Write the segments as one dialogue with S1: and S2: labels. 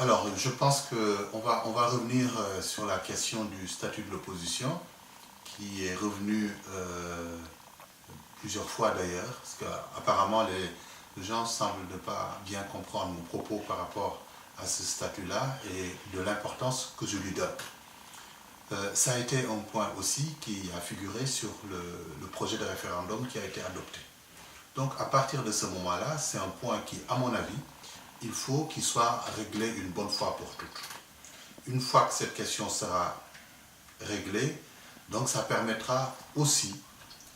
S1: Alors, je pense qu'on va revenir sur la question du statut de l'opposition, qui est revenu plusieurs fois d'ailleurs, parce qu'apparemment les gens semblent ne pas bien comprendre mon propos par rapport à ce statut-là et de l'importance que je lui donne. Ça a été un point aussi qui a figuré sur le projet de référendum qui a été adopté. Donc à partir de ce moment-là, c'est un point qui, à mon avis, il faut qu'il soit réglé une bonne fois pour toutes. Une fois que cette question sera réglée, donc ça permettra aussi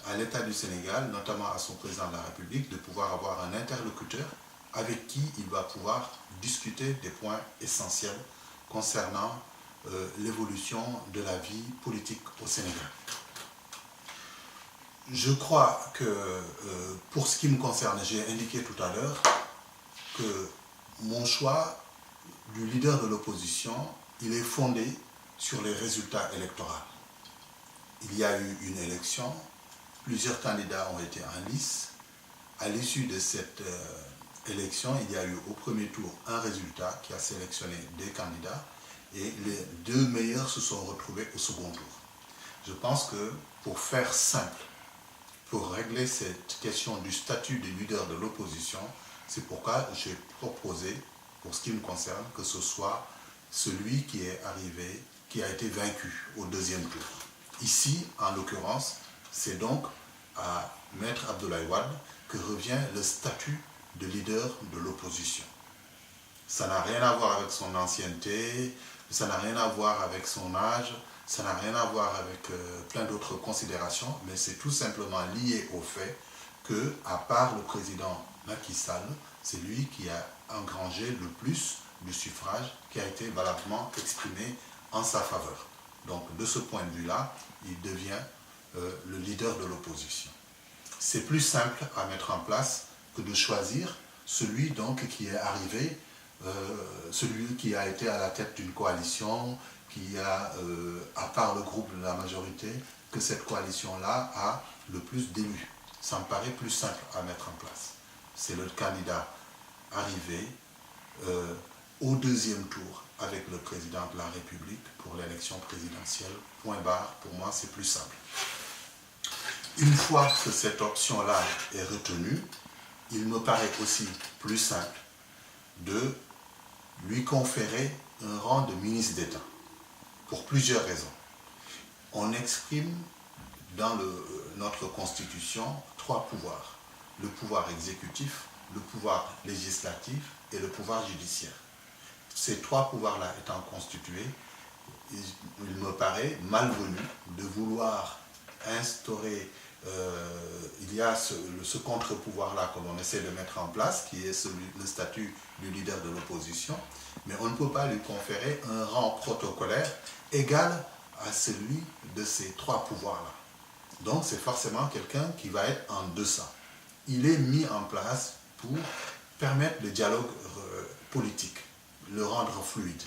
S1: à l'État du Sénégal, notamment à son président de la République, de pouvoir avoir un interlocuteur avec qui il va pouvoir discuter des points essentiels concernant l'évolution de la vie politique au Sénégal. Je crois que pour ce qui me concerne, j'ai indiqué tout à l'heure que mon choix du leader de l'opposition, il est fondé sur les résultats électoraux. Il y a eu une élection, plusieurs candidats ont été en lice. À l'issue de cette élection, il y a eu au premier tour un résultat qui a sélectionné des candidats et les deux meilleurs se sont retrouvés au second tour. Je pense que pour faire simple, pour régler cette question du statut du leader de l'opposition, c'est pourquoi j'ai proposé, pour ce qui me concerne, que ce soit celui qui est arrivé, qui a été vaincu au deuxième tour. Ici, en l'occurrence, c'est donc à Maître Abdoulaye Wade que revient le statut de leader de l'opposition. Ça n'a rien à voir avec son ancienneté, ça n'a rien à voir avec son âge, ça n'a rien à voir avec plein d'autres considérations, mais c'est tout simplement lié au fait que, à part le président Macky Sall, c'est lui qui a engrangé le plus de suffrages qui a été valablement exprimé en sa faveur. Donc, de ce point de vue-là, il devient le leader de l'opposition. C'est plus simple à mettre en place que de choisir celui donc qui est arrivé, celui qui a été à la tête d'une coalition, qui a, à part le groupe de la majorité, que cette coalition-là a le plus d'élus. Ça me paraît plus simple à mettre en place. C'est le candidat arrivé au deuxième tour avec le président de la République pour l'élection présidentielle. Point barre, pour moi, c'est plus simple. Une fois que cette option-là est retenue, il me paraît aussi plus simple de lui conférer un rang de ministre d'État, pour plusieurs raisons. On exprime dans notre Constitution 3 pouvoirs. Le pouvoir exécutif, le pouvoir législatif et le pouvoir judiciaire. Ces 3 pouvoirs-là étant constitués, il me paraît malvenu de vouloir instaurer, il y a ce contre-pouvoir-là que l'on essaie de mettre en place, qui est le statut du leader de l'opposition, mais on ne peut pas lui conférer un rang protocolaire égal à celui de ces 3 pouvoirs-là. Donc c'est forcément quelqu'un qui va être en deçà. Il est mis en place pour permettre le dialogue politique, le rendre fluide,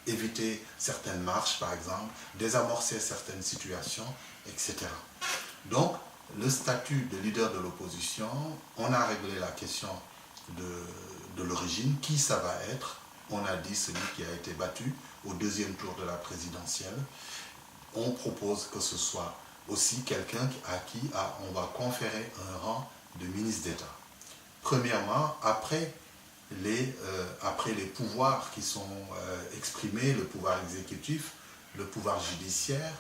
S1: éviter certaines marches par exemple, désamorcer certaines situations, etc. Donc le statut de leader de l'opposition, on a réglé la question de l'origine, qui ça va être. On a dit celui qui a été battu au deuxième tour de la présidentielle. On propose que ce soit aussi quelqu'un à qui on va conférer un rang de ministre d'État. Premièrement, après les pouvoirs qui sont exprimés, le pouvoir exécutif, le pouvoir judiciaire,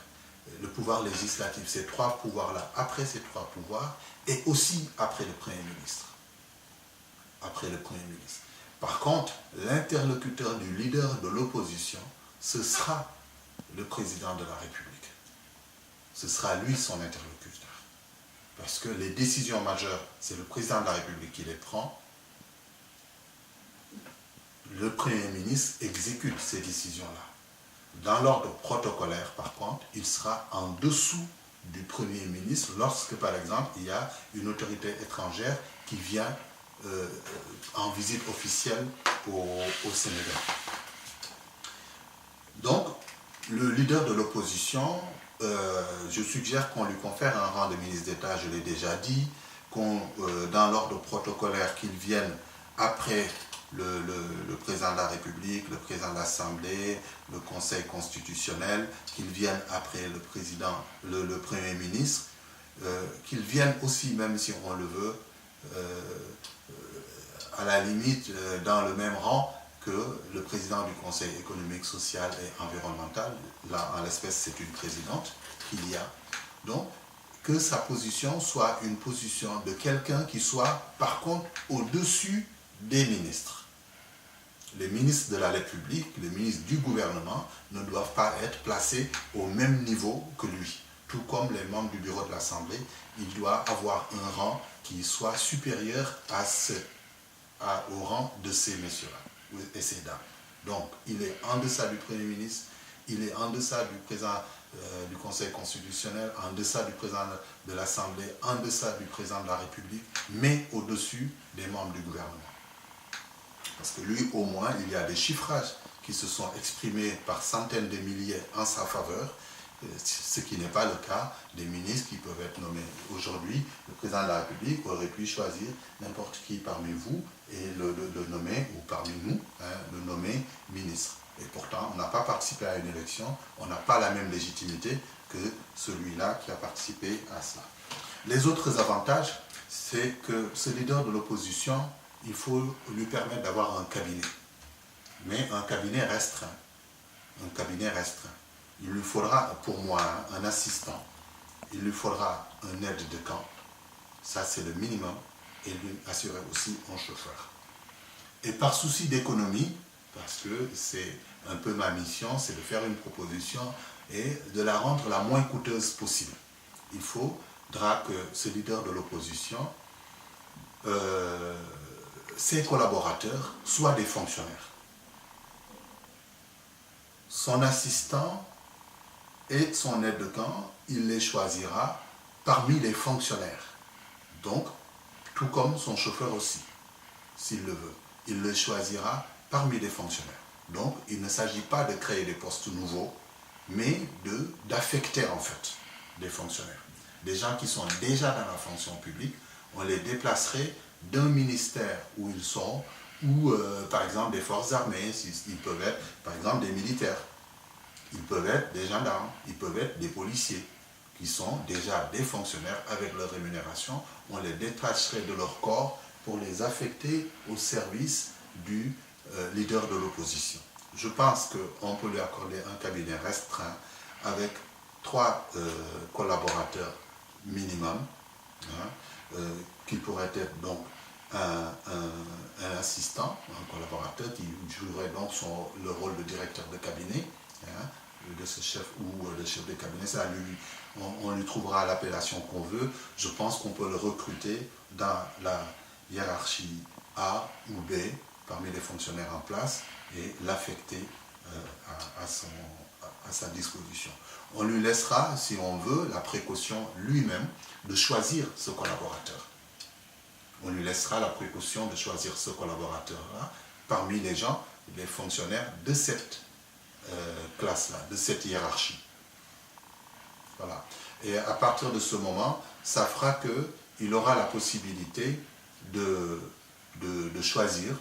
S1: le pouvoir législatif, ces 3 pouvoirs-là, après ces 3 pouvoirs, et aussi après le Premier ministre. Après le Premier ministre. Par contre, l'interlocuteur du leader de l'opposition, ce sera le président de la République. Ce sera lui son interlocuteur. Parce que les décisions majeures, c'est le président de la République qui les prend. Le Premier ministre exécute ces décisions-là. Dans l'ordre protocolaire, par contre, il sera en dessous du Premier ministre lorsque, par exemple, il y a une autorité étrangère qui vient en visite officielle au Sénégal. Donc, le leader de l'opposition, je suggère qu'on lui confère un rang de ministre d'État, je l'ai déjà dit, dans l'ordre protocolaire qu'il vienne après le président de la République, le président de l'Assemblée, le Conseil constitutionnel, qu'ils viennent après le président, le Premier ministre, qu'ils viennent aussi, même si on le veut, à la limite, dans le même rang que le président du Conseil économique, social et environnemental. Là, en l'espèce, c'est une présidente qu'il y a. Donc, que sa position soit une position de quelqu'un qui soit, par contre, au-dessus des ministres. Les ministres de la République, les ministres du gouvernement ne doivent pas être placés au même niveau que lui. Tout comme les membres du bureau de l'Assemblée, il doit avoir un rang qui soit supérieur au rang de ces messieurs-là et ces dames. Donc, il est en deçà du Premier ministre, il est en deçà du président du Conseil constitutionnel, en deçà du président de l'Assemblée, en deçà du président de la République, mais au-dessus des membres du gouvernement. Parce que lui, au moins, il y a des chiffrages qui se sont exprimés par centaines de milliers en sa faveur, ce qui n'est pas le cas des ministres qui peuvent être nommés. Aujourd'hui, le président de la République aurait pu choisir n'importe qui parmi vous et le nommer, ou parmi nous, le nommer ministre. Et pourtant, on n'a pas participé à une élection, on n'a pas la même légitimité que celui-là qui a participé à cela. Les autres avantages, c'est que ce leader de l'opposition, il faut lui permettre d'avoir un cabinet. Mais un cabinet restreint. Un cabinet restreint. Il lui faudra, pour moi, un assistant. Il lui faudra un aide de camp. Ça, c'est le minimum. Et lui assurer aussi un chauffeur. Et par souci d'économie, parce que c'est un peu ma mission, c'est de faire une proposition et de la rendre la moins coûteuse possible. Il faudra que ce leader de l'opposition, ses collaborateurs, soient des fonctionnaires. Son assistant et son aide de camp, il les choisira parmi les fonctionnaires. Donc, tout comme son chauffeur aussi, s'il le veut. Il le choisira parmi les fonctionnaires. Donc, il ne s'agit pas de créer des postes nouveaux, mais d'affecter en fait des fonctionnaires. Des gens qui sont déjà dans la fonction publique, on les déplacerait d'un ministère où ils sont, ou par exemple des forces armées, ils peuvent être par exemple des militaires, ils peuvent être des gendarmes, ils peuvent être des policiers, qui sont déjà des fonctionnaires avec leur rémunération. On les détacherait de leur corps pour les affecter au service du leader de l'opposition. Je pense qu'on peut lui accorder un cabinet restreint avec 3 collaborateurs minimum, qui pourrait être donc un assistant, un collaborateur qui jouerait donc le rôle de directeur de cabinet, de ce chef ou de chef de cabinet. Ça on lui trouvera l'appellation qu'on veut. Je pense qu'on peut le recruter dans la hiérarchie A ou B parmi les fonctionnaires en place et l'affecter à sa disposition. On lui laissera, si on veut, la précaution lui-même de choisir ce collaborateur. On lui laissera la précaution de choisir ce collaborateur-là parmi les gens, les fonctionnaires de cette classe-là, de cette hiérarchie. Voilà. Et à partir de ce moment, ça fera qu'il aura la possibilité de choisir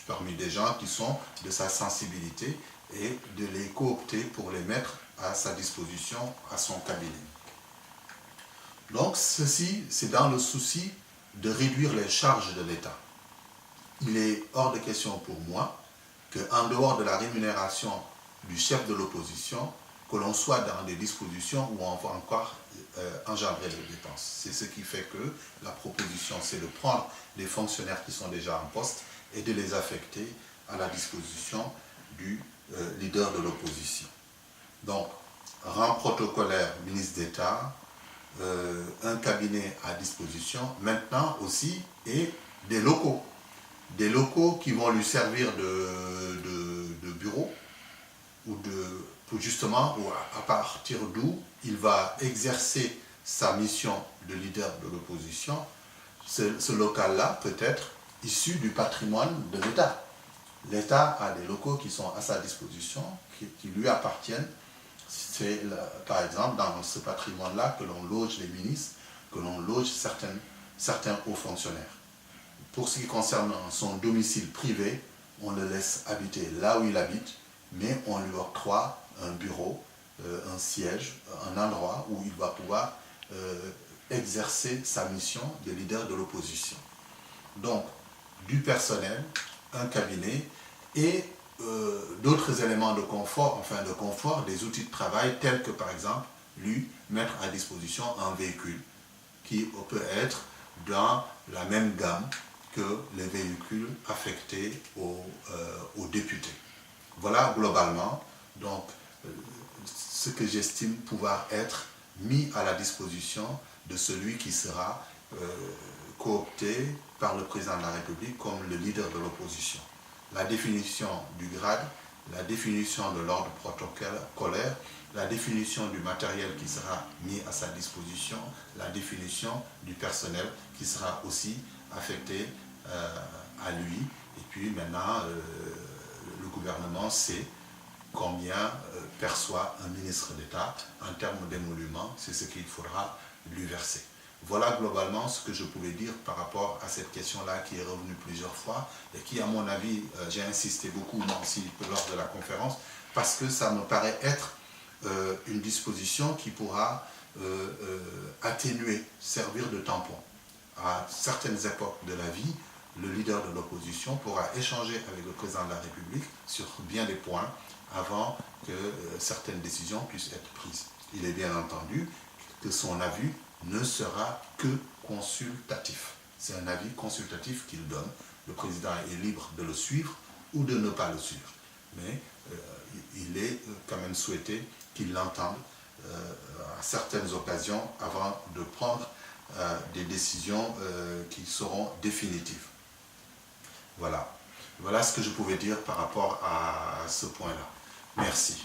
S1: parmi des gens qui sont de sa sensibilité et de les coopter pour les mettre à sa disposition, à son cabinet. Donc ceci, c'est dans le souci de réduire les charges de l'État. Il est hors de question pour moi qu'en dehors de la rémunération du chef de l'opposition, que l'on soit dans des dispositions où on va encore engendrer des dépenses. C'est ce qui fait que la proposition, c'est de prendre des fonctionnaires qui sont déjà en poste et de les affecter à la disposition du leader de l'opposition. Donc, rang protocolaire, ministre d'État, un cabinet à disposition, maintenant aussi, et des locaux. Des locaux qui vont lui servir de bureau, ou justement, à partir d'où il va exercer sa mission de leader de l'opposition. Ce local-là peut être issu du patrimoine de l'État. L'État a des locaux qui sont à sa disposition, qui lui appartiennent. C'est par exemple dans ce patrimoine-là que l'on loge les ministres, que l'on loge certains hauts fonctionnaires. Pour ce qui concerne son domicile privé, on le laisse habiter là où il habite, mais on lui octroie un bureau, un siège, un endroit où il va pouvoir exercer sa mission de leader de l'opposition. Donc, du personnel, un cabinet et d'autres éléments de confort, des outils de travail tels que par exemple lui mettre à disposition un véhicule qui peut être dans la même gamme que les véhicules affectés aux députés. Voilà globalement donc ce que j'estime pouvoir être mis à la disposition de celui qui sera coopté par le président de la République comme le leader de l'opposition. La définition du grade, la définition de l'ordre protocolaire, la définition du matériel qui sera mis à sa disposition, la définition du personnel qui sera aussi affecté à lui. Et puis maintenant, le gouvernement sait combien perçoit un ministre d'État en termes d'émoluments, c'est ce qu'il faudra lui verser. Voilà globalement ce que je pouvais dire par rapport à cette question-là qui est revenue plusieurs fois et qui, à mon avis, j'ai insisté beaucoup, moi aussi, lors de la conférence, parce que ça me paraît être une disposition qui pourra atténuer, servir de tampon. À certaines époques de la vie, le leader de l'opposition pourra échanger avec le président de la République sur bien des points avant que certaines décisions puissent être prises. Il est bien entendu que son avis ne sera que consultatif. C'est un avis consultatif qu'il donne. Le président est libre de le suivre ou de ne pas le suivre. Mais il est quand même souhaité qu'il l'entende à certaines occasions avant de prendre des décisions qui seront définitives. Voilà. Voilà ce que je pouvais dire par rapport à ce point-là. Merci.